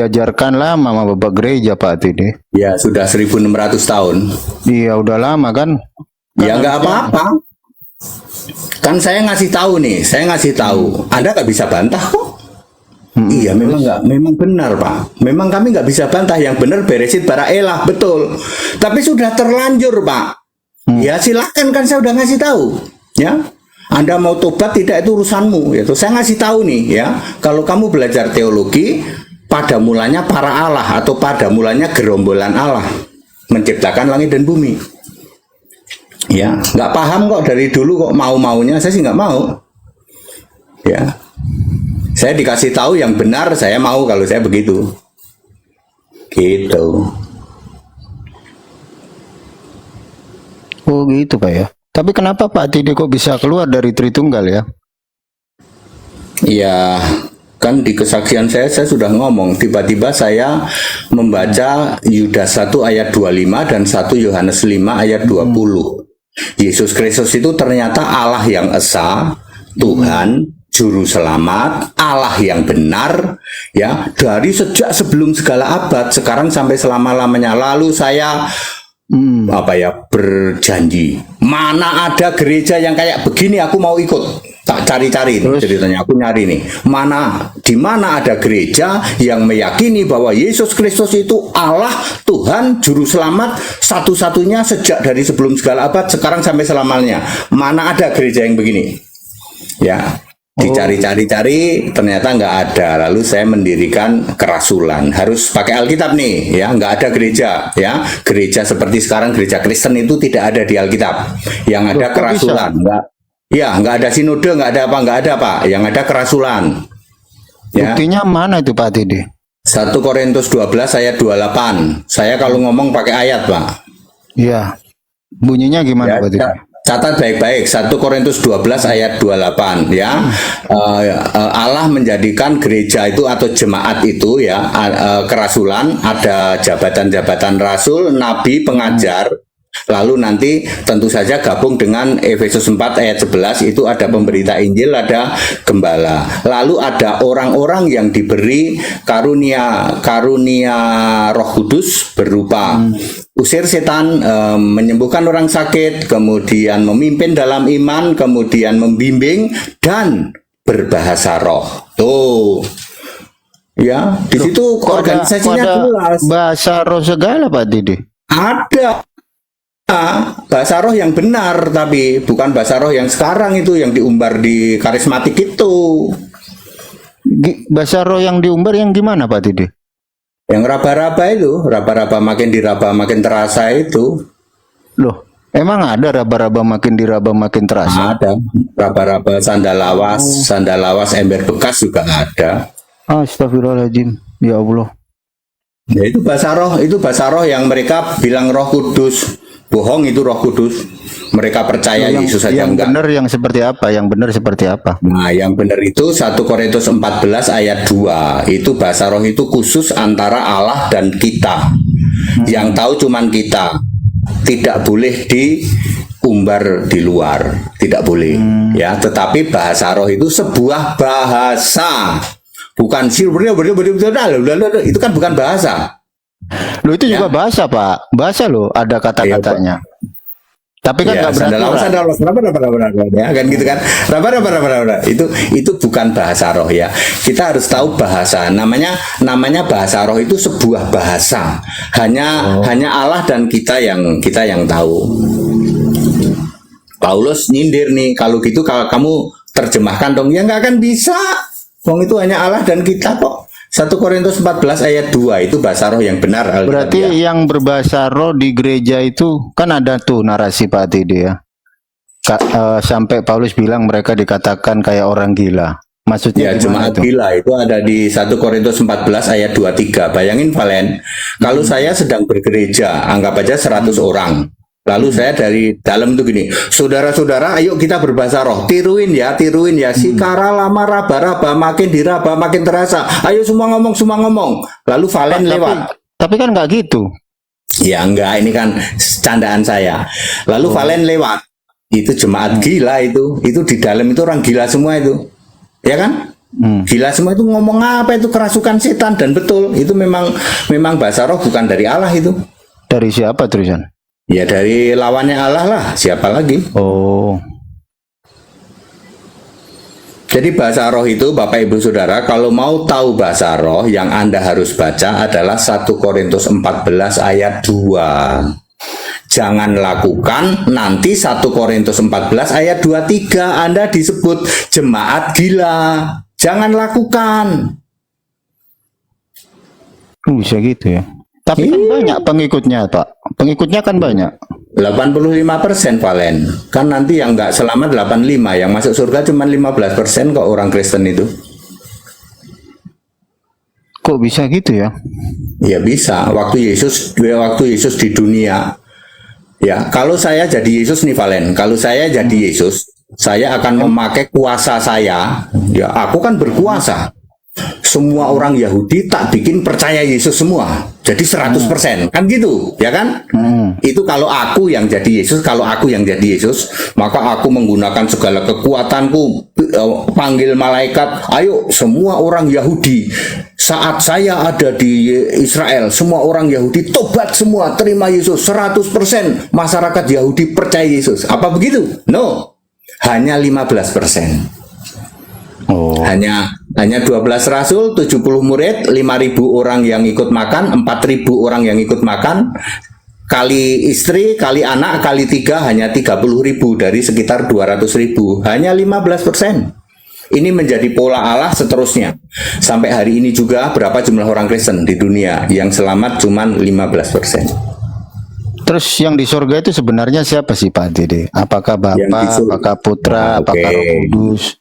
diajarkan lama sama Bapak Gereja Pak Tidi. Ya sudah 1600 tahun. Iya udah lama kan. Ya nggak apa-apa. Kan saya ngasih tahu nih, saya ngasih tahu. Anda nggak bisa bantah kok. Iya memang benar Pak. Memang kami nggak bisa bantah. Yang benar beresit bara elah, betul. Tapi sudah terlanjur Pak. Ya silakan, kan saya udah ngasih tahu. Ya, Anda mau tobat tidak itu urusanmu. Yaitu saya ngasih tahu nih ya. Kalau kamu belajar teologi, pada mulanya para Allah atau pada mulanya gerombolan Allah menciptakan langit dan bumi. Ya, nggak paham kok dari dulu kok mau-maunya, saya sih nggak mau. Ya, saya dikasih tahu yang benar, saya mau kalau saya begitu. Gitu. Oh gitu Pak ya. Tapi kenapa Pak Tidi kok bisa keluar dari Tritunggal ya? Ya, kan di kesaksian saya sudah ngomong, tiba-tiba saya membaca Yudas 1 ayat 25 dan 1 Yohanes 5 ayat 20. Yesus Kristus itu ternyata Allah yang esa, Tuhan, Juru Selamat, Allah yang benar, ya, dari sejak sebelum segala abad, sekarang sampai selama-lamanya. Lalu saya berjanji, mana ada gereja yang kayak begini aku mau ikut. Tak cari-cari nih, ceritanya aku nyari nih. Di mana ada gereja yang meyakini bahwa Yesus Kristus itu Allah, Tuhan, Juru Selamat, satu-satunya sejak dari sebelum segala abad, sekarang sampai selamanya. Mana ada gereja yang begini? Ya, dicari-cari-cari, ternyata nggak ada. Lalu saya mendirikan kerasulan. Harus pakai Alkitab nih, ya. Nggak ada gereja, ya. Gereja seperti sekarang, gereja Kristen itu tidak ada di Alkitab. Yang ada kerasulan, nggak ada sinode, nggak ada Pak. Yang ada kerasulan. Ya. Buktinya mana itu Pak Tidi? 1 Korintus 12 ayat 28. Saya kalau ngomong pakai ayat Pak. Iya. Bunyinya gimana Pak Tidi? Catat baik-baik, 1 Korintus 12 ayat 28 ya. Allah menjadikan gereja itu atau jemaat itu ya, kerasulan, ada jabatan-jabatan rasul, nabi, pengajar. Lalu nanti tentu saja gabung dengan Efesus 4 ayat 11 itu ada pemberita Injil, ada gembala. Lalu ada orang-orang yang diberi karunia Roh Kudus berupa usir setan, menyembuhkan orang sakit, kemudian memimpin dalam iman, kemudian membimbing dan berbahasa roh. Tuh. Ya, di situ organisasinya jelas. Bahasa roh segala Pak Didi. Ada bahasa roh yang benar, tapi bukan bahasa roh yang sekarang itu yang diumbar di karismatik itu. Bahasa roh yang diumbar yang gimana Pak Didi? Yang raba-raba itu, raba-raba makin diraba makin terasa itu. Loh, emang ada raba-raba makin diraba makin terasa? Ada. Raba-raba sandal lawas ember bekas juga ada. Astagfirullahaladzim, ya Allah. Ya, itu bahasa roh yang mereka bilang Roh Kudus. Bohong itu Roh Kudus. Mereka percaya Yesus saja enggak. Yang benar yang seperti apa? Yang benar seperti apa? Nah, yang benar itu 1 Korintus 14 ayat 2. Itu bahasa roh itu khusus antara Allah dan kita. Yang tahu cuman kita. Tidak boleh diumbar di luar. Tidak boleh. Ya, tetapi bahasa roh itu sebuah bahasa. Bukan itu kan bukan bahasa. Loh itu juga bahasa Pak, bahasa loh, ada kata-katanya. Tapi kan nggak berarti ya kan gitu kan. Itu bukan bahasa roh ya. Kita harus tahu bahasa. Namanya bahasa roh itu sebuah bahasa. Hanya Allah dan kita yang tahu. Paulus nyindir nih, kalau gitu kalau kamu terjemahkan dong, ya nggak akan bisa. Wong itu hanya Allah dan kita kok. 1 Korintus 14 ayat 2 itu bahasa roh yang benar. Berarti yang berbahasa roh di gereja itu kan ada tuh narasi Pak Tidi ya. Sampai Paulus bilang mereka dikatakan kayak orang gila. Maksudnya ya, jemaat gila itu ada di 1 Korintus 14 ayat 23. Bayangin Valen, kalau saya sedang bergereja, anggap aja 100 orang. Lalu saya dari dalam itu gini, saudara-saudara, ayo kita berbahasa roh, tiruin ya, sikara lama raba-raba, makin diraba makin terasa, ayo semua ngomong. Lalu Valen lewat. Tapi kan nggak gitu. Ya enggak, ini kan candaan saya. Lalu Valen lewat, itu jemaat gila itu di dalam itu orang gila semua itu, ya kan? Gila semua itu ngomong apa itu kerasukan setan, dan betul itu memang bahasa roh, bukan dari Allah itu. Dari siapa terusan? Ya dari lawannya Allah lah, siapa lagi? Oh. Jadi bahasa roh itu Bapak Ibu Saudara, kalau mau tahu bahasa roh yang Anda harus baca adalah 1 Korintus 14 ayat 2. Jangan lakukan, nanti 1 Korintus 14 ayat 23 Anda disebut jemaat gila. Jangan lakukan. Bisa gitu ya. Tapi kan banyak pengikutnya, Pak. Pengikutnya kan banyak. 85% Valen. Kan nanti yang nggak selamat 85, yang masuk surga cuma 15% kok orang Kristen itu. Kok bisa gitu ya? Ya bisa. Waktu Yesus di dunia. Ya, kalau saya jadi Yesus nih Valen, kalau saya jadi Yesus, saya akan memakai kuasa saya. Ya, aku kan berkuasa. Semua orang Yahudi tak bikin percaya Yesus semua. Jadi 100%. Kan gitu, ya kan? Itu kalau aku yang jadi Yesus, maka aku menggunakan segala kekuatanku, panggil malaikat, ayo semua orang Yahudi. Saat saya ada di Israel, semua orang Yahudi tobat semua, terima Yesus 100%. Masyarakat Yahudi percaya Yesus. Apa begitu? No. Hanya 15%. Oh. Hanya 12 rasul, 70 murid, 5.000 orang yang ikut makan, 4.000 orang yang ikut makan, kali istri, kali anak, kali 3 hanya 30.000 dari sekitar 200.000. Hanya 15%. Ini menjadi pola Allah seterusnya. Sampai hari ini juga berapa jumlah orang Kristen di dunia yang selamat cuma 15%. Terus yang di surga itu sebenarnya siapa sih Pak Dede? Apakah Bapa, apakah Putra, apakah Roh Kudus?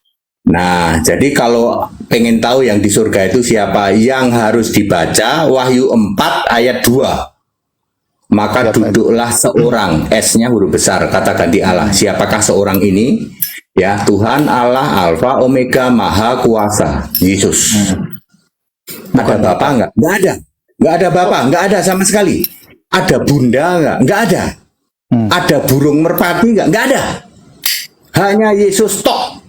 Nah, jadi kalau pengen tahu yang di surga itu siapa, yang harus dibaca Wahyu 4 ayat 2. Maka duduklah seorang, S-nya huruf besar, kata ganti Allah. Siapakah seorang ini? Ya, Tuhan Allah Alfa Omega Maha Kuasa, Yesus. Ada Bapa enggak? Enggak ada. Enggak ada Bapa, enggak ada sama sekali. Ada Bunda enggak? Enggak ada. Ada burung merpati enggak? Enggak ada. Hanya Yesus tok.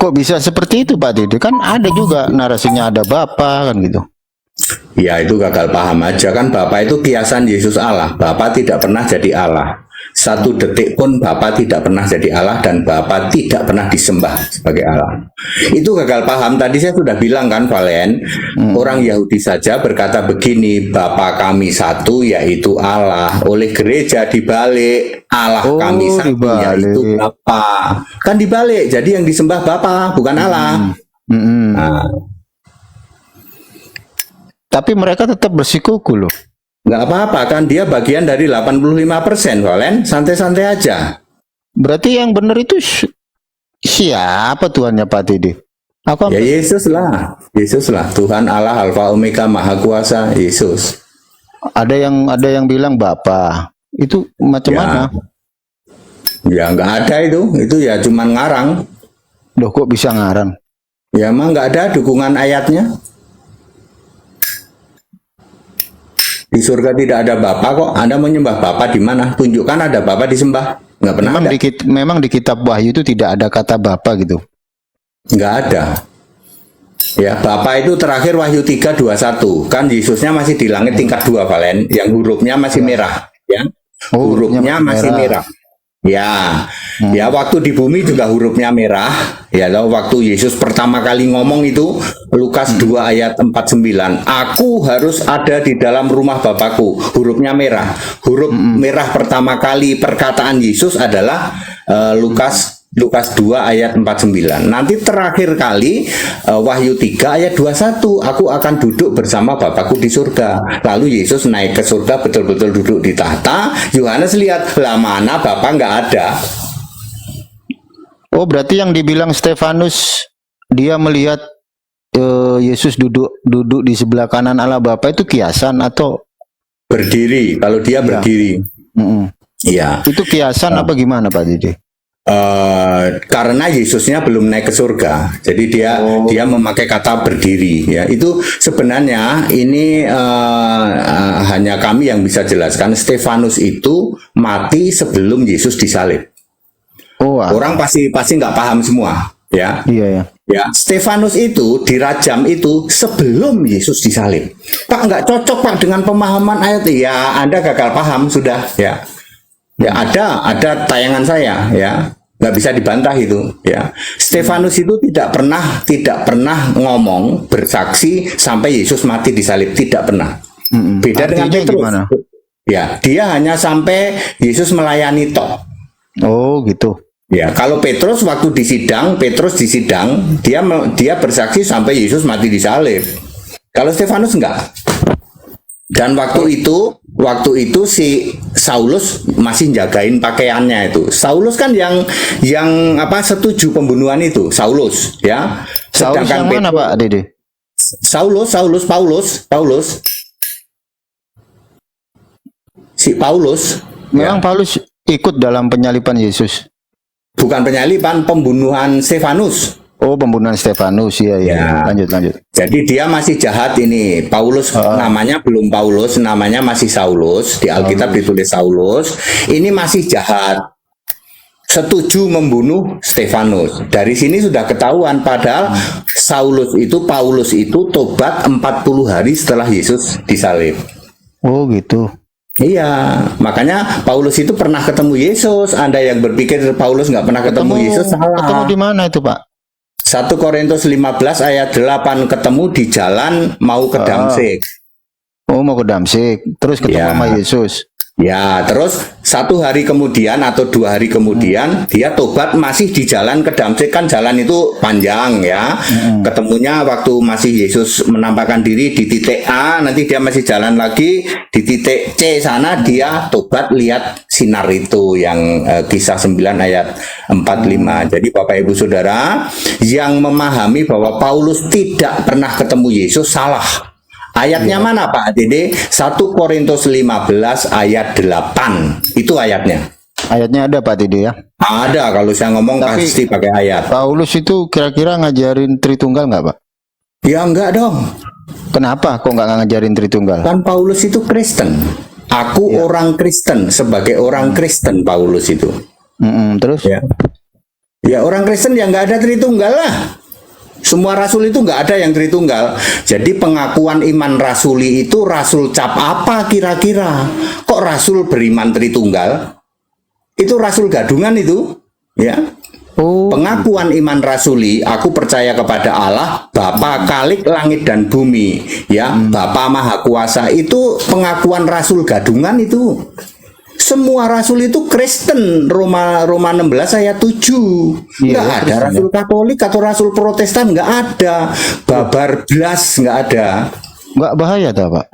Kok bisa seperti itu Pak Dede? Kan ada juga narasinya ada Bapa kan gitu. Ya itu gagal paham aja, kan Bapa itu kiasan Yesus Allah. Bapa tidak pernah jadi Allah. Satu detik pun Bapa tidak pernah jadi Allah, dan Bapa tidak pernah disembah sebagai Allah. Itu gagal paham. Tadi saya sudah bilang kan Valen, orang Yahudi saja berkata begini, Bapa kami satu yaitu Allah. Oleh gereja dibalik, Allah kami satu yaitu Bapa. Kan dibalik, jadi yang disembah Bapa bukan Allah. Nah. Tapi mereka tetap bersikuku loh. Nggak apa-apa, kan dia bagian dari 85%, Valen. Santai-santai aja. Berarti yang benar itu siapa Tuhannya Pak Dede? Ya Yesus lah. Yesus lah. Tuhan Allah Alfa Omega Maha Kuasa, Yesus. Ada yang bilang Bapa. Itu macam mana? Ya nggak ada itu. Itu ya cuman ngarang. Loh kok bisa ngarang? Ya emang nggak ada dukungan ayatnya. Di surga tidak ada Bapa kok. Anda menyembah Bapa di mana? Tunjukkan ada Bapa disembah. Nggak pernah memang ada. Memang di kitab Wahyu itu tidak ada kata Bapa gitu. Nggak ada. Ya, Bapa itu terakhir Wahyu 3:21. Kan Yesusnya masih di langit tingkat 2, Valen. Yang hurufnya masih merah. Ya. Hurufnya masih merah. Ya, ya waktu di bumi juga hurufnya merah. Ya, waktu Yesus pertama kali ngomong itu Lukas 2 ayat 49. Aku harus ada di dalam rumah Bapakku. Hurufnya merah. Huruf merah pertama kali perkataan Yesus adalah Lukas 2 ayat 49. Nanti terakhir kali Wahyu 3 ayat 21. Aku akan duduk bersama Bapakku di surga. Lalu Yesus naik ke surga, betul-betul duduk di tahta. Yohanes lihat, lah mana Bapa nggak ada. Oh berarti yang dibilang Stefanus, dia melihat Yesus duduk di sebelah kanan Allah Bapa itu kiasan atau berdiri? Kalau dia berdiri. Iya. Itu kiasan apa gimana Pak Dede? Karena Yesusnya belum naik ke surga, jadi dia memakai kata berdiri. Ya, itu sebenarnya ini hanya kami yang bisa jelaskan. Stefanus itu mati sebelum Yesus disalib. Oh, Orang pasti nggak paham semua, ya. iya ya. Ya, Stefanus itu dirajam itu sebelum Yesus disalib. Pak, nggak cocok Pak dengan pemahaman ayat. Ya, Anda gagal paham sudah, ya. Ya, ada tayangan saya, ya. Nggak bisa dibantah itu, ya. Stefanus itu tidak pernah ngomong bersaksi sampai Yesus mati disalib, tidak pernah. Beda dengan Artinya Petrus. gimana? Ya, dia hanya sampai Yesus melayani tok. Oh gitu. Ya, kalau Petrus waktu Petrus disidang, dia bersaksi sampai Yesus mati disalib. Kalau Stefanus enggak. Dan waktu itu si Saulus masih jagain pakaiannya itu. Saulus kan yang setuju pembunuhan itu, Saulus, ya. Saulus yang mana Pak Dede? Paulus. Si Paulus. Memang Paulus ikut dalam penyaliban Yesus. Bukan penyaliban, pembunuhan Stefanus. Oh, pembunuhan Stefanus, iya. Ya. Lanjut. Jadi dia masih jahat ini. Paulus namanya belum Paulus, namanya masih Saulus. Di Alkitab ditulis Saulus. Ini masih jahat. Setuju membunuh Stefanus. Dari sini sudah ketahuan padahal Paulus itu tobat 40 hari setelah Yesus disalib. Oh, gitu. Iya, makanya Paulus itu pernah ketemu Yesus. Anda yang berpikir Paulus nggak pernah ketemu Yesus salah. Ketemu di mana itu, Pak? 1 Korintus 15 ayat 8, ketemu di jalan mau ke Damsyik. Oh, mau ke Damsyik. Terus ketemu Ya. sama Yesus. Ya, terus 1 hari kemudian atau 2 hari kemudian dia tobat masih di jalan ke Damsyik, kan jalan itu panjang ya. Ketemunya waktu masih Yesus menampakkan diri di titik A, nanti dia masih jalan lagi di titik C sana, dia tobat lihat sinar itu yang kisah 9 ayat 45. Jadi Bapak Ibu Saudara yang memahami bahwa Paulus tidak pernah ketemu Yesus salah. Ayatnya mana Pak Dede? 1 Korintus 15 ayat 8. Itu ayatnya. Ayatnya ada Pak Dede ya? Ada, kalau saya ngomong Tapi pasti pakai ayat. Paulus itu kira-kira ngajarin Tritunggal nggak Pak? Ya enggak dong. Kenapa kok nggak ngajarin Tritunggal? Kan Paulus itu Kristen. Aku orang Kristen, sebagai orang Kristen Paulus itu. Terus? Ya orang Kristen yang nggak ada Tritunggal lah. Semua rasul itu nggak ada yang Tritunggal. Jadi pengakuan iman rasuli itu rasul cap apa kira-kira? Kok rasul beriman Tritunggal? Itu rasul gadungan itu, ya. Oh, Pengakuan iman rasuli, aku percaya kepada Allah, Bapa Khalik langit dan bumi, ya, Bapa Maha Kuasa, itu pengakuan rasul gadungan itu. Semua rasul itu Kristen. Roma 16 ayat 7. Nggak ada Kristen, rasul Katolik atau rasul Protestan, nggak ada. Babar blas nggak ada. nggak bahaya tak Pak?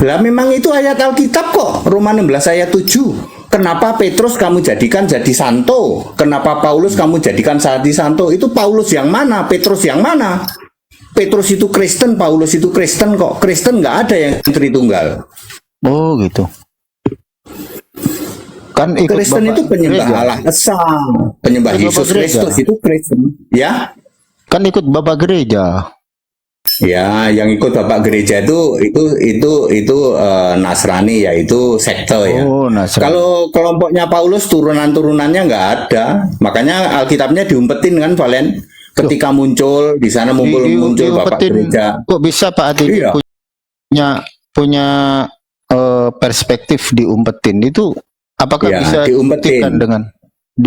Lah memang itu ayat Alkitab kok. Roma 16 ayat 7. Kenapa Petrus kamu jadikan jadi santo? Kenapa Paulus kamu jadikan jadi santo? Itu Paulus yang mana? Petrus yang mana? Petrus itu Kristen, Paulus itu Kristen kok. Kristen nggak ada yang Tritunggal. Oh gitu. Kan ikut Kristen Bapak itu penyembah gereja. Allah Esa, penyembah Ikut Yesus Bapak gereja. Kristus itu Kristen, ya. Kan ikut Bapak gereja. Ya, yang ikut Bapak gereja itu Nasrani, yaitu sekte ya. Oh, Nasrani. Kalau kelompoknya Paulus turunan-turunannya nggak ada, makanya Alkitabnya diumpetin kan, Valen. Ketika muncul di sana muncul Bapak diumpetin. gereja. Kok bisa Pak Adi Iya. punya perspektif diumpetin itu? Apakah Ya, bisa diumpetin. dibuktikan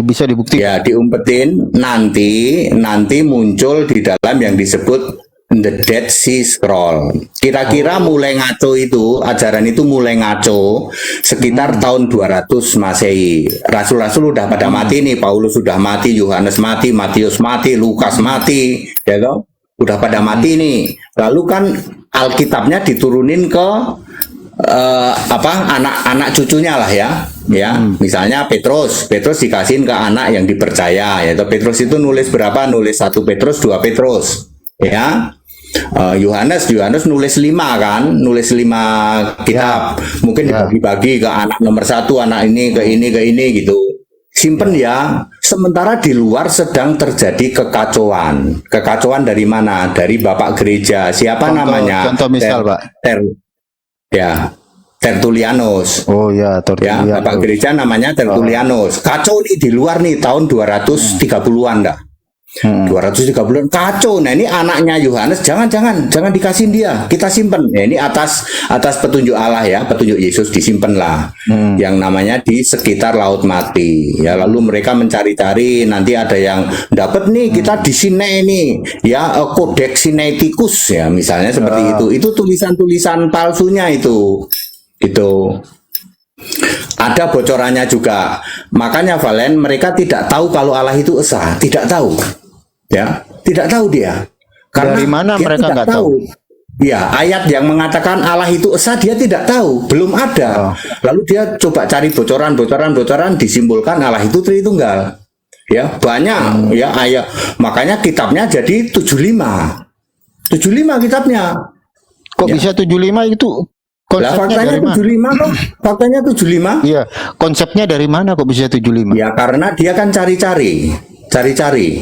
bisa dibuktikan? Ya, diumpetin nanti muncul di dalam yang disebut The Dead Sea Scroll. Kira-kira mulai ngaco itu, ajaran itu mulai ngaco sekitar tahun 200 Masehi. Rasul-rasul udah pada mati nih, Paulus sudah mati, Yohanes mati, Matius mati, Lukas mati, ya toh? Udah pada mati nih. Lalu kan Alkitabnya diturunin ke anak-anak cucunya lah ya. Misalnya Petrus dikasihin ke anak yang dipercaya, yaitu Petrus itu nulis berapa? Nulis 1 Petrus, 2 Petrus, ya. Yohanes nulis 5 kan, nulis 5 kitab, mungkin dibagi-bagi ke anak nomor 1, anak ini ke ini gitu. Simpen ya. Sementara di luar sedang terjadi kekacauan dari mana? Dari Bapak gereja. Siapa namanya? Contoh misal Pak. Ya, Tertullianus. Oh ya, Ya, Tertullianus. bapak gereja namanya Tertullianus. Kacau nih di luar nih tahun 230-an dah. 230-an kacau. Nah, ini anaknya Yohanes, jangan dikasih dia, kita simpen. Ya, ini atas petunjuk Allah ya, petunjuk Yesus disimpan lah. Yang namanya di sekitar Laut Mati. Ya, lalu mereka mencari-cari, nanti ada yang dapat nih, kita di Sinai ini, ya Codex Sinaiticus ya, misalnya seperti itu. Itu tulisan-tulisan palsunya itu. Itu. Ada bocorannya juga. Makanya Valen, mereka tidak tahu kalau Allah itu esa, tidak tahu. Ya, tidak tahu dia. Karena Dari mana dia mereka tidak nggak tahu? Ya, ayat yang mengatakan Allah itu esa dia tidak tahu, belum ada. Lalu dia coba cari bocoran, disimpulkan Allah itu Tritunggal. Ya, banyak ya ayat. Makanya kitabnya jadi 75. 75 kitabnya. Kok Ya. bisa 75 itu? Lah Konsepnya faktanya dari mana? 75 kok. Faktanya 75. Iya, konsepnya dari mana kok bisa 75? Ya karena dia kan cari-cari,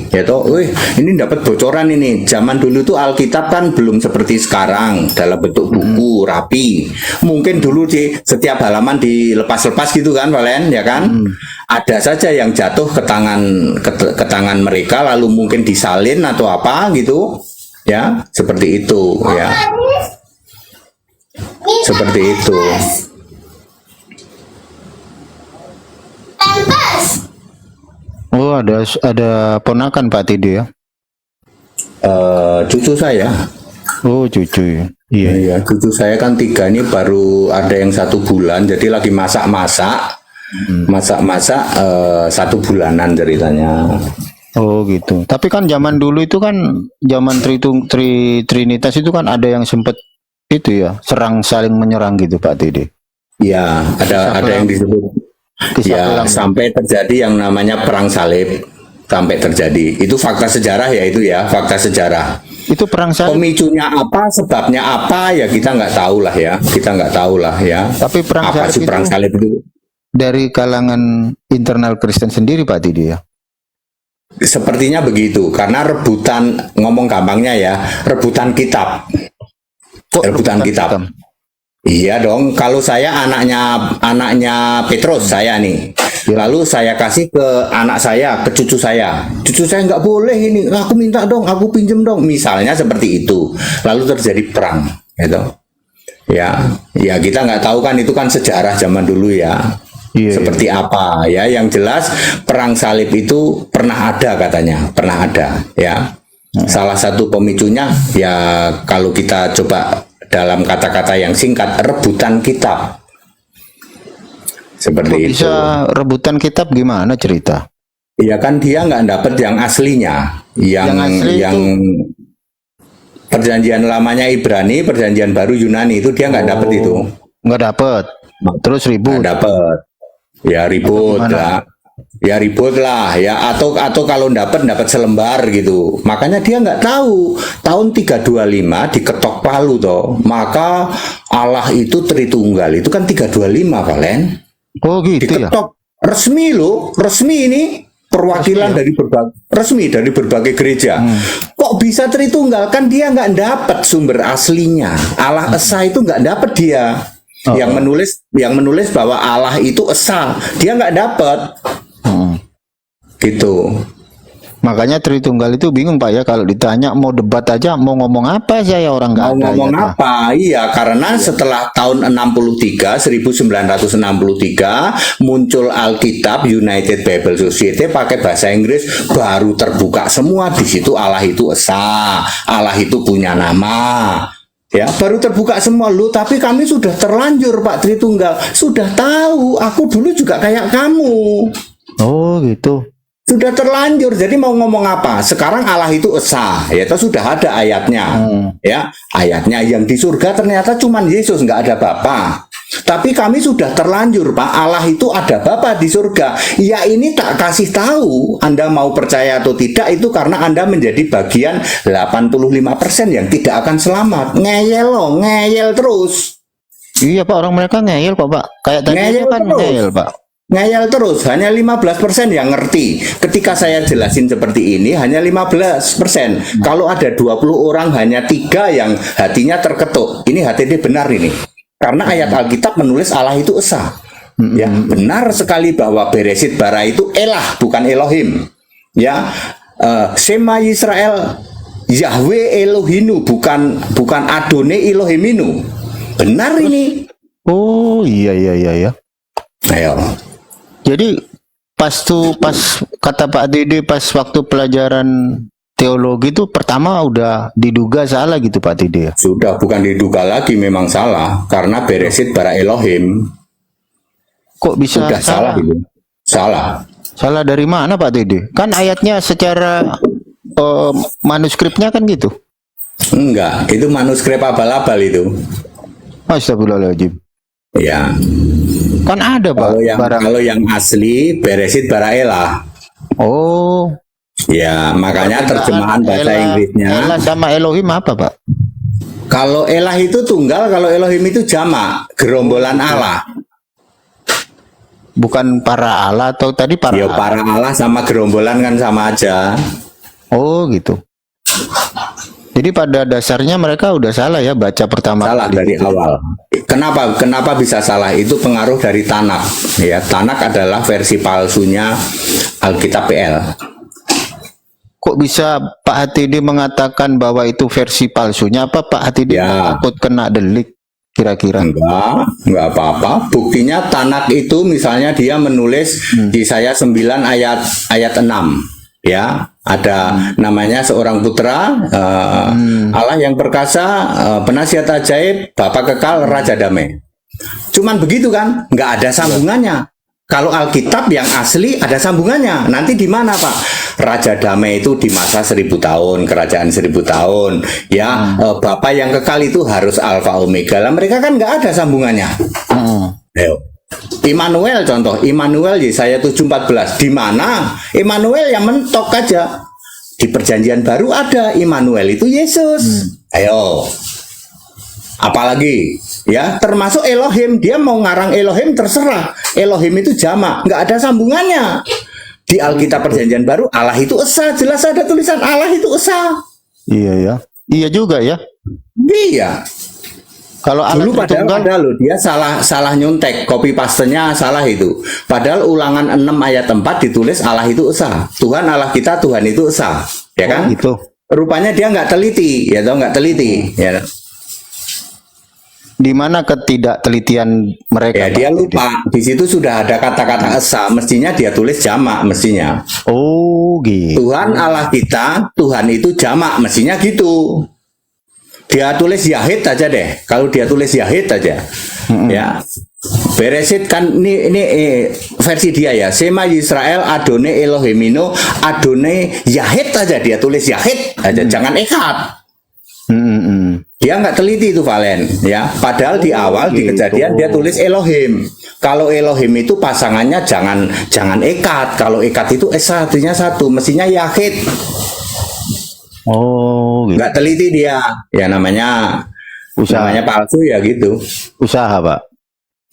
ya toh, ini dapat bocoran ini. Zaman dulu tuh Alkitab kan belum seperti sekarang dalam bentuk buku rapi. Mungkin dulu di setiap halaman dilepas-lepas gitu kan, Valen, ya kan? Ada saja yang jatuh ke tangan mereka, lalu mungkin disalin atau apa gitu, ya seperti itu, ya. Seperti itu. Oh, ada ponakan Pak Tide ya? Cucu saya. Oh, cucu ya. Iya. Iya, cucu saya kan 3 ini baru ada yang 1 bulan, jadi lagi masak-masak, 1 bulanan ceritanya. Oh gitu. Tapi kan zaman dulu itu kan zaman Trinitas itu kan ada yang sempet itu ya, saling menyerang gitu Pak Tide. Ya, ada yang disebut. Kisah Ya, pelang. sampai terjadi yang namanya perang salib, sampai terjadi. Itu fakta sejarah ya itu ya, fakta sejarah. Itu perang salib. Pemicunya apa, sebabnya apa ya kita nggak tahu lah ya, ya. Tapi perang Apa salib sih perang itu salib itu? dari kalangan internal Kristen sendiri Pak Tide ya. Sepertinya begitu, karena rebutan, ngomong gampangnya ya, rebutan kitab. Kok Rebutan kitab. hitam? Iya dong, kalau saya anaknya Petrus saya nih, lalu saya kasih ke anak saya, ke cucu saya nggak boleh ini, aku minta dong, aku pinjem dong, misalnya seperti itu, lalu terjadi perang, gitu. Ya kita nggak tahu kan, itu kan sejarah zaman dulu ya. Iya, Seperti apa ya, yang jelas perang salib itu pernah ada katanya, pernah ada ya. Salah satu pemicunya ya kalau kita coba dalam kata-kata yang singkat, rebutan kitab. Kok Seperti itu. bisa rebutan kitab gimana cerita? Ya kan dia nggak dapat yang aslinya, Yang asli yang perjanjian lamanya Ibrani, perjanjian baru Yunani itu dia nggak dapat itu. Nggak dapet. Terus ribut. Nggak dapat. Ya ribut lah. Ya ribut lah ya, atau kalau dapat selembar gitu. Makanya dia nggak tahu tahun 325 diketok Palu toh. Maka Allah itu Tritunggal. Itu kan 325 Valen. Oh gitu ya. Diketok resmi loh, resmi ini perwakilan dari berbagai gereja. Kok bisa Tritunggal? Kan dia nggak dapat sumber aslinya. Allah Esa itu nggak dapat dia. Yang menulis bahwa Allah itu Esa, dia nggak dapat. Gitu. Makanya Tritunggal itu bingung Pak ya, kalau ditanya mau debat aja mau ngomong apa, saya orang nggak Mau ada. ngomong ya, apa? Iya, karena setelah tahun 1963 muncul Alkitab United Bible Society pakai bahasa Inggris, baru terbuka semua di situ Allah itu Esa, Allah itu punya nama. Ya, baru terbuka semua lu, tapi kami sudah terlanjur Pak Tritunggal. Sudah tahu, aku dulu juga kayak kamu. Oh gitu. Sudah terlanjur, jadi mau ngomong apa? Sekarang Allah itu Esa, ya itu sudah ada ayatnya, ya ayatnya yang di surga ternyata cuman Yesus, nggak ada Bapa. Tapi kami sudah terlanjur Pak, Allah itu ada Bapa di surga. Ya ini tak kasih tahu, Anda mau percaya atau tidak itu karena Anda menjadi bagian 85% yang tidak akan selamat. Ngeyel loh, ngeyel terus. Iya Pak, orang mereka ngeyel kok Pak. Kayak tadi Ngeyel itu kan terus. ngeyel Pak. Ngeyel terus, hanya 15% yang ngerti. Ketika saya jelasin seperti ini, hanya 15%. Kalau ada 20 orang, hanya 3 yang hatinya terketuk. Ini HTD benar ini. Karena ayat Alkitab menulis Allah itu esa. Ya, benar sekali bahwa Beresit bara itu elah, bukan Elohim. Ya, Sema Yisrael Yahweh Elohinu, bukan Adone Elohiminu. Benar ini. Oh iya. Ayo. Jadi pas kata Pak Dede pas waktu pelajaran teologi itu pertama udah diduga salah gitu Pak Dede ya. Sudah bukan diduga lagi, memang salah karena Beresit bara Elohim. Kok bisa Sudah salah itu. Salah. Salah dari mana Pak Dede? Kan ayatnya secara manuskripnya kan gitu. Enggak, itu manuskrip abal-abal itu. Astagfirullahaladzim. Ya. Kan ada Pak. Kalau yang asli Beresit bara elah. Oh. Ya, makanya terjemahan bahasa Inggrisnya. Elah sama Elohim apa Pak? Kalau elah itu tunggal, kalau Elohim itu jamak, gerombolan Allah. Bukan para Allah atau tadi para Ya, para Allah sama gerombolan kan sama aja. Oh gitu. Jadi pada dasarnya mereka udah salah ya baca pertama Salah kali dari gitu. awal. Kenapa bisa salah? Itu pengaruh dari Tanak. Ya, Tanak adalah versi palsunya Alkitab PL. Kok bisa Pak HTD mengatakan bahwa itu versi palsunya? Apa Pak HTD Ya. takut kena delik kira-kira? Enggak apa-apa. Buktinya Tanak itu misalnya dia menulis di Yesaya 9 ayat 6. Ya, ada namanya seorang putra, Allah yang perkasa, penasihat ajaib, Bapa kekal, Raja damai. Cuman begitu kan, nggak ada sambungannya. Kalau Alkitab yang asli ada sambungannya. Nanti di mana Pak? Raja damai itu di masa 1000 tahun, kerajaan 1000 tahun. Ya, Bapa yang kekal itu harus Alfa Omega. Lah mereka kan nggak ada sambungannya. Ayo. Immanuel contoh, Immanuel Yesaya 7:14. Di mana? Immanuel yang mentok aja. Di Perjanjian Baru ada Immanuel itu Yesus. Ayo. Apalagi ya, termasuk Elohim, dia mau ngarang Elohim terserah. Elohim itu jamak, nggak ada sambungannya. Di Alkitab Perjanjian Baru Allah itu esa, jelas ada tulisan Allah itu esa. Iya ya. Iya juga ya. Iya. Kalau Allah Dulu padahal loh, dia salah nyontek, copy pastenya salah itu. Padahal Ulangan 6 ayat 4 ditulis Allah itu esa. Tuhan Allah kita, Tuhan itu esa. Ya kan? gitu. Rupanya dia nggak teliti, ya nggak teliti. Ya. Di mana ketidaktelitian mereka? Ya Pak? dia lupa. Di situ sudah ada kata-kata esa, mestinya dia tulis jamak mestinya. Oh gitu. Tuhan Allah kita, Tuhan itu jamak mestinya gitu. Dia tulis Yahid aja deh. Kalau dia tulis Yahid aja, ya. Beresit kan ini versi dia ya. Sema Yisrael Adone Elohimino Adone Yahid aja, dia tulis Yahid aja, jangan Echad. Dia nggak teliti itu Valen, ya. Padahal di awal di Kejadian dia tulis Elohim. Kalau Elohim itu pasangannya jangan Echad. Kalau Echad itu esa artinya satu, mestinya Yahid. Oh, gitu. Nggak teliti dia, ya namanya palsu ya gitu. Usaha Pak.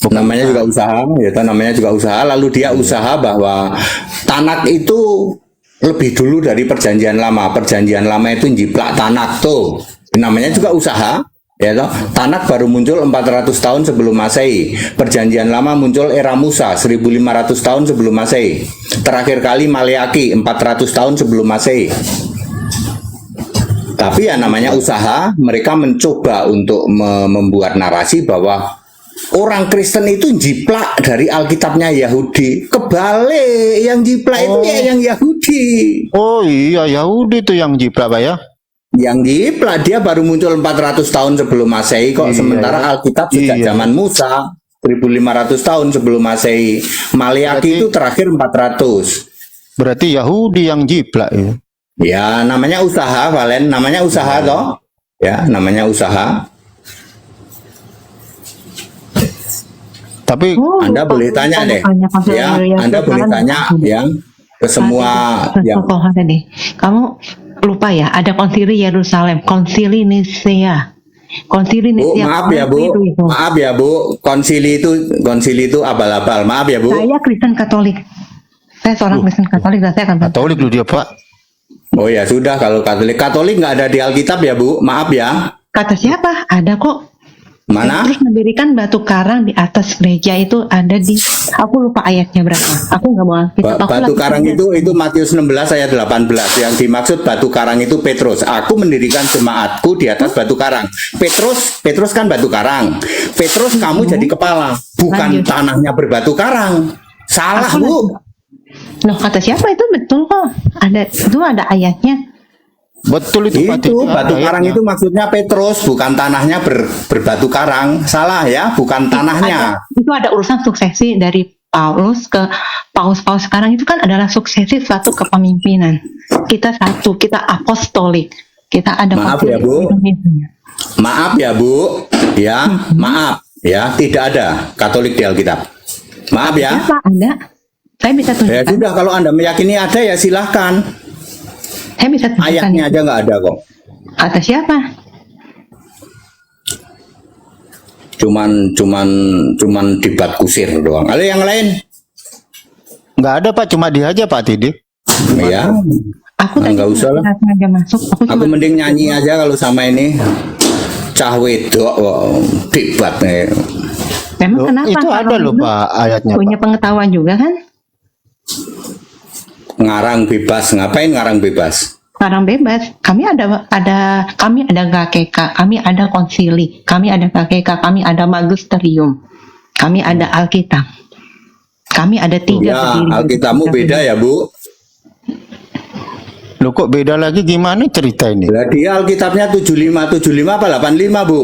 Namanya juga usaha, ya namanya juga usaha. Lalu dia usaha bahwa Tanak itu lebih dulu dari Perjanjian Lama. Perjanjian Lama itu jiplak Tanak tuh. Namanya juga usaha. Ya toh, Tanak baru muncul 400 tahun sebelum Masehi. Perjanjian Lama muncul era Musa 1500 tahun sebelum Masehi. Terakhir kali Maleaki 400 tahun sebelum Masehi. Tapi ya namanya usaha, mereka mencoba untuk membuat narasi bahwa orang Kristen itu jiplak dari Alkitabnya Yahudi. Kebalik, yang jiplak itu ya yang Yahudi. Oh iya, Yahudi itu yang jiplak Pak ya. Yang jiplak dia baru muncul 400 tahun sebelum Masehi kok, sementara Alkitab sejak zaman Musa 1500 tahun sebelum Masehi. Maleaki itu terakhir 400. Berarti Yahudi yang jiplak ya. Ya, namanya usaha, Valen. Namanya usaha, toh. Ya, namanya usaha. Tapi Anda boleh tanya deh. Ya, Anda boleh tanya yang ke semua yang tadi. Kamu lupa ya, ada konsili Yerusalem, konsili Nisea. Konsili Nisea. Maaf ya, Bu. Maaf ya, Bu. Konsili itu abal-abal. Maaf ya, Bu. Saya Kristen Katolik. Saya seorang Kristen Katolik dan saya akan Katolik lu dia Pak. Oh ya sudah, kalau Katolik nggak ada di Alkitab ya Bu, maaf ya. Kata siapa? Ada kok. Mana? Terus mendirikan batu karang di atas gereja itu ada di, aku lupa ayatnya berapa. Aku nggak mau kitab. Aku Batu lagi karang kerja. itu Matius 16 ayat 18. Yang dimaksud batu karang itu Petrus. Aku mendirikan jemaatku di atas batu karang. Petrus kan batu karang. Petrus kamu jadi kepala, bukan Lanjut. tanahnya berbatu karang. Salah, Aku Bu. Loh, kata siapa itu betul kok. Ada ayatnya. Betul itu Pak Itu Tidi, batu ada karang ayatnya. itu maksudnya Petrus, bukan tanahnya berbatu karang. Salah ya, bukan tanahnya. Itu ada urusan suksesi dari Paulus ke paus-paus sekarang itu kan adalah suksesi suatu kepemimpinan. Kita satu, kita apostolik. Kita ada Maaf konsili ya, Bu. Indonesia. Maaf ya, Bu. Ya, maaf ya, tidak ada Katolik di Alkitab. Maaf ya. Siapa ada? Saya bisa Ya tunjukkan. sudah, kalau Anda meyakini ada ya silahkan. Saya bisa tunjukkan. Ayatnya aja nggak ada kok. Kata siapa? Cuman debat kusir doang. Ada yang lain? Nggak ada Pak, cuma dia aja Pak Tidi. Ya, Aku Nah, tadi nggak usah lah. nggak sengaja masuk. aku mending nyanyi aja kalau sama ini. Cah wedok kok debat nih. Memang Loh, kenapa? itu Kalau ada loh dulu Pak ayatnya punya Pak. pengetahuan juga kan? Ngarang bebas, ngapain ngarang bebas? Sekarang bebas. Kami ada GKK, kami ada konsili, kami ada GKK, kami ada magisterium, kami ada Alkitab, kami ada tiga. Ya, berdiri. Alkitabmu beda ya, Bu. Loh kok beda lagi, gimana cerita ini? Lah dia Alkitabnya 75 apa 85, Bu?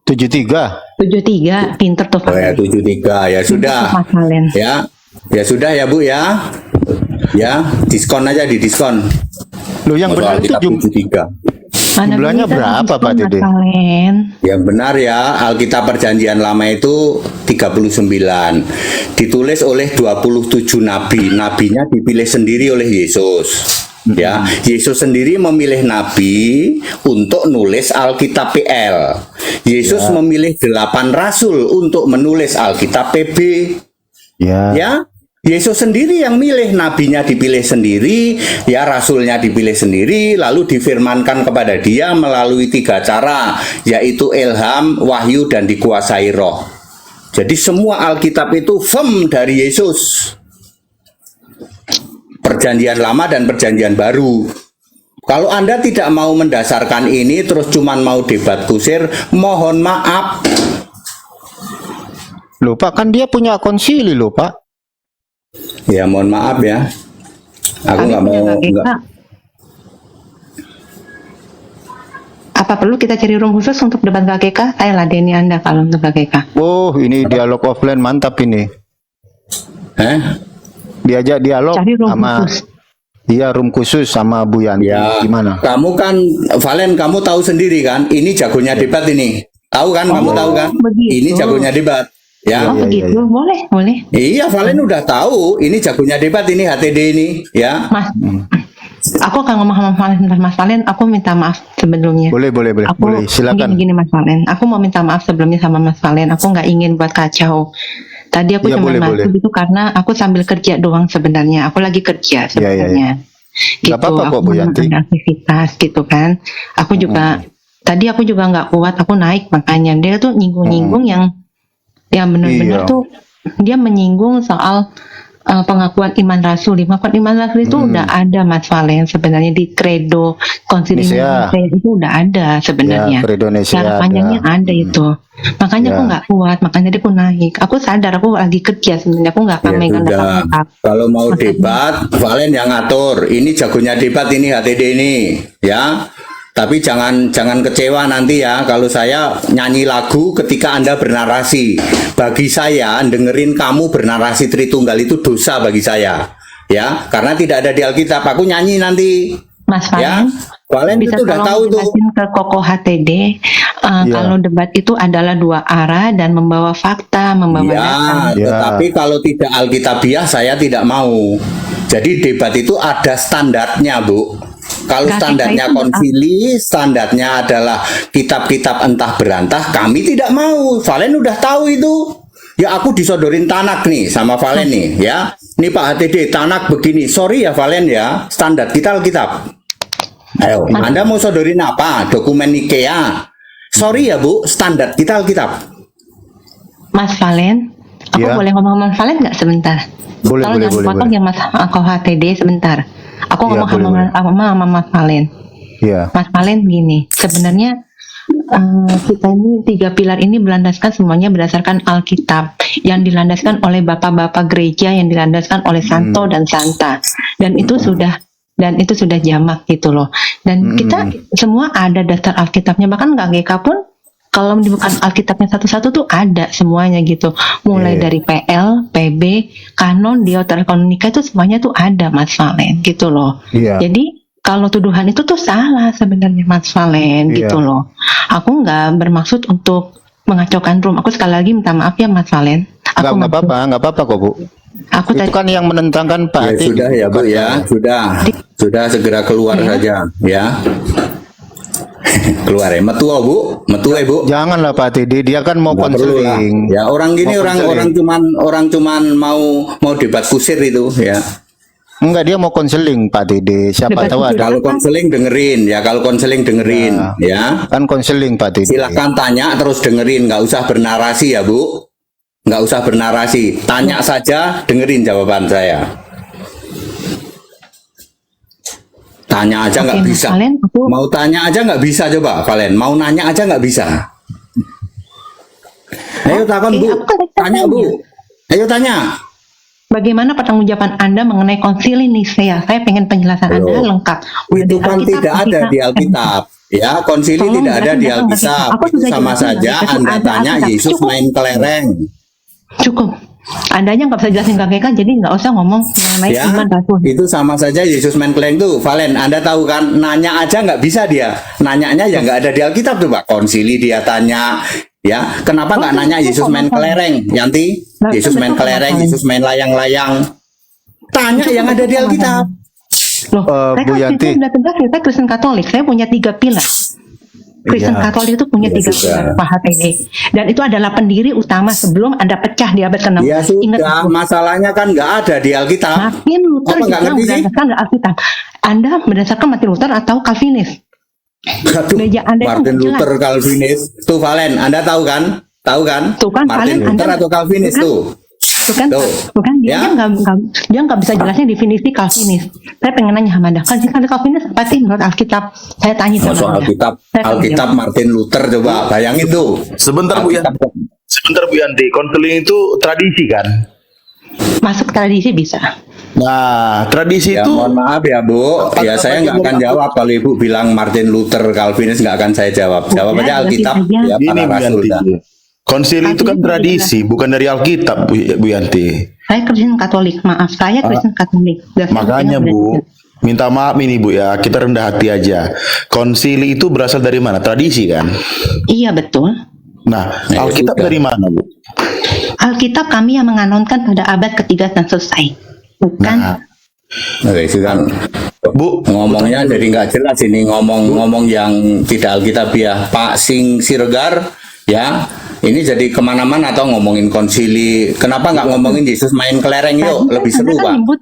73. 73, pinter tuh Oh ya, 73. Ya sudah. Mas Valen. Ya. Ya sudah ya, Bu ya. Ya, diskon aja di diskon. Loh yang Kalau benar itu Alkitab 73. Mana jumlahnya bisa berapa, diskon, Pak Mas Dede? Valen? Yang benar ya, Alkitab Perjanjian Lama itu 39. Ditulis oleh 27 nabi. Nabinya dipilih sendiri oleh Yesus. Ya, Yesus sendiri memilih nabi untuk nulis Alkitab PL. Yesus memilih 8 rasul untuk menulis Alkitab PB. Ya. Ya, Yesus sendiri yang milih, nabinya dipilih sendiri, ya rasulnya dipilih sendiri, lalu difirmankan kepada dia melalui 3 cara, yaitu ilham, wahyu, dan dikuasai roh. Jadi semua Alkitab itu firm dari Yesus. Perjanjian lama dan perjanjian baru. Kalau Anda tidak mau mendasarkan ini, terus cuman mau debat kusir, mohon maaf. Loh Pak, kan dia punya konsili loh Pak. Ya mohon maaf ya. Aku Kami nggak punya mau. KGK. Nggak. Apa perlu kita cari room khusus untuk debat KGK? Saya ladeni Anda kalau untuk KGK. Oh, ini dialog offline mantap ini. Diajak dialog Cari room sama khusus. iya room khusus sama Bu Yanti. Ya, Gimana? kamu kan, Valen, kamu tahu sendiri kan, ini jagonya debat ini. Tahu kan, kamu tahu kan? begitu. Ini jagonya debat. Ya, Oh iya, begitu, iya. boleh, boleh. iya, Valen udah tahu. Ini jagonya debat ini HTD ini, ya. Mas, aku akan ngomong sama Mas Valen. Aku minta maaf sebelumnya. Boleh. Aku Silakan. gini Mas Valen. Aku mau minta maaf sebelumnya sama Mas Valen. Aku nggak ingin buat kacau. Tadi aku Iya, cuma boleh, masuk gitu karena aku sambil kerja doang sebenarnya. Aku lagi kerja sebenarnya. Gitu. Nggak apa-apa kok, Bu Aku Yanti. ada aktivitas gitu kan. Aku juga tadi aku juga nggak kuat. Aku naik makanya dia tuh nyinggung-nyinggung yang benar-benar Iya. tuh dia menyinggung soal pengakuan iman rasul. Pengakuan iman rasul itu udah ada Mas Valen sebenarnya di Credo Konsili Nicea. Nicea itu udah ada sebenarnya. Ya, Credo Nicea Cara ada. panjangnya ada itu. Makanya aku Ya. nggak kuat, makanya dia aku naik. Aku sadar aku lagi kerja sebenarnya, aku nggak akan Ya megang sudah. laptop. Kalau mau debat, Valen yang ngatur. Ini jagonya debat ini HTD ini, ya. Tapi jangan kecewa nanti ya kalau saya nyanyi lagu ketika Anda bernarasi. Bagi saya dengerin kamu bernarasi Tritunggal itu dosa bagi saya. Ya, karena tidak ada di Alkitab. Aku nyanyi nanti. Mas Ya, Valen, Valen bisa itu udah tahu tolong tuh. jelasin ke Koko HTD Iya. kalau debat itu adalah 2 arah dan membawa fakta, membawa data. Ya, Ya. tetapi kalau tidak Alkitabiah saya tidak mau. Jadi debat itu ada standarnya, Bu. Kalau KTK standarnya itu konsili, standarnya adalah kitab-kitab entah berantah, kami tidak mau. Valen udah tahu itu. Ya aku disodorin Tanak nih sama Valen nih, ya. Nih Pak HTD, Tanak begini. Sorry ya Valen ya, standar kita Alkitab. Ayo, Anda mau sodorin apa? Dokumen Nikea. sorry ya Bu, standar kita Alkitab. Mas Valen, aku Ya. boleh ngomong Mas Valen nggak sebentar? Boleh, Tolong boleh, jangan boleh, potong boleh. ya Mas, aku HTD sebentar. Aku Ya, ngomong boleh, sama Mas Valen. Iya. Mas Valen gini, sebenarnya kita ini 3 pilar ini berlandaskan semuanya berdasarkan Alkitab yang dilandaskan oleh bapak-bapak gereja, yang dilandaskan oleh Santo dan Santa, dan itu sudah jamak gitu loh. Dan kita semua ada daftar Alkitabnya, bahkan KGK pun kalau dibuka Alkitabnya satu-satu tuh ada semuanya gitu, mulai Iya. dari PL, PB, Kanon, Deuterokanonika itu semuanya tuh ada Mas Valen gitu loh. Iya. Jadi kalau tuduhan itu tuh salah sebenarnya Mas Valen Iya. gitu loh. Aku nggak bermaksud untuk mengacaukan room. Aku sekali lagi minta maaf ya Mas Valen. Aku Nggak apa-apa kok Bu. Aku Itu tadi kan yang menentangkan Pak Ya Ati. sudah ya Bu ya, sudah segera keluar saja ya. Keluar ya, metu Bu, metu Bu. Janganlah Pak Ati, dia kan mau Nggak perlu lah. konseling. Ya orang gini Mau orang cuman mau debat kusir itu ya. Enggak, dia mau konseling Pak Tede. Siapa Debat tahu kusir. ada. Kalau konseling dengerin ya, kalau konseling dengerin ya. Kan konseling Pak Tede. Silahkan tanya terus dengerin, nggak usah bernarasi ya Bu. Nggak usah bernarasi, tanya saja, dengerin jawaban saya. Tanya aja nggak Oke, Mas bisa. Valen, aku- Mau tanya aja nggak bisa coba, Valen. Mau nanya aja nggak bisa. Ayo takon Oke, Bu, aku kan tadi tanya Bu. Ayo tanya. bagaimana pertanggungjawaban Anda mengenai konsili Nisea? Saya pengen penjelasan Halo. Anda lengkap. Udah Itu di kan Alkitab, tidak ada di Alkitab. Ya, konsili Tolong tidak ada jelasin, di jangan ngerti. Alkitab. Aku Itu sudah sama jelasin, saja Alkitab Anda ada tanya Alkitab. Yesus Cukup. main kelereng. Cukup. Andanya nggak bisa jelasin KGK, jadi nggak usah ngomong mengenai Ya, iman rasul. itu sama saja Yesus main kelereng tuh. Valen, Anda tahu kan? Nanya aja nggak bisa dia. Nanyanya ya nggak ada di Alkitab tuh, Pak. Konsili dia tanya. Ya, kenapa nggak nanya Yesus main kelereng? Yanti, Nah, Yesus itu main betul, kelereng, Pak. Yesus main layang-layang. Tanya yang ada di Alkitab. Loh, saya Bu kan Yanti. Kristen udah tegas ya, saya Kristen Katolik, saya punya 3 pilar. Kristen Iya. Katolik itu punya Ya 3 sudah. pilar, Pak HTD. Dan itu adalah pendiri utama sebelum ada pecah di abad ke-16. Ya Ingat sudah, itu. masalahnya kan nggak ada di Alkitab. Martin Luther Apa nggak juga ngerti sih? berdasarkan Alkitab. Anda berdasarkan Martin Luther atau Calvinis? Aduh, Gereja Anda itu Martin nggak jelas. Luther Calvinis. Tuh Valen, Anda tahu kan? Tahu kan? Tuh kan, Martin Valen, Luther Anda- atau Calvinis tuh kan? tuh. Bukan, Tuh. bukan dia Ya. dia nggak bisa jelasnya definisi Calvinis. Saya pengen nanya sama Anda, kan Calvinis apa sih menurut Alkitab? Saya tanya sama Masuk Anda. Alkitab, Saya pengen Alkitab jawab. Martin Luther coba bayangin tuh. Sebentar Bu Yanti. Alkitab. Sebentar Bu Yanti. Konseling itu tradisi kan? Masuk tradisi bisa. Nah, tradisi Ya itu mohon maaf ya Bu, Apakah ya saya nggak akan bagaimana- jawab kalau Ibu bilang Martin Luther Calvinis, nggak akan saya jawab. Jawab Udah, aja Alkitab jelasin aja. ya gini para Bu rasul. Yanti. dah. Konsili itu kan tradisi, bukan dari Alkitab Bu Yanti. Saya Kristen Katolik, maaf. Saya Kristen Katolik. Dan saya Makanya punya Bu, tradisi. minta maaf ini Bu ya, kita rendah hati aja. Konsili itu berasal dari mana? Tradisi kan? Iya betul. Nah, Ya, Alkitab sudah. dari mana Bu? Alkitab kami yang menganonkan pada abad ketiga dan selesai. Bukan. Nah, Oke, sudah. Bu, Ngomongnya jadi nggak jelas ini, ngomong yang tidak Alkitabiah. Pak Sing Siregar ya, ini jadi kemana-mana atau ngomongin konsili. Kenapa nggak ngomongin Yesus main kelereng yuk, Tadi lebih Anda seru kan Pak. nyebut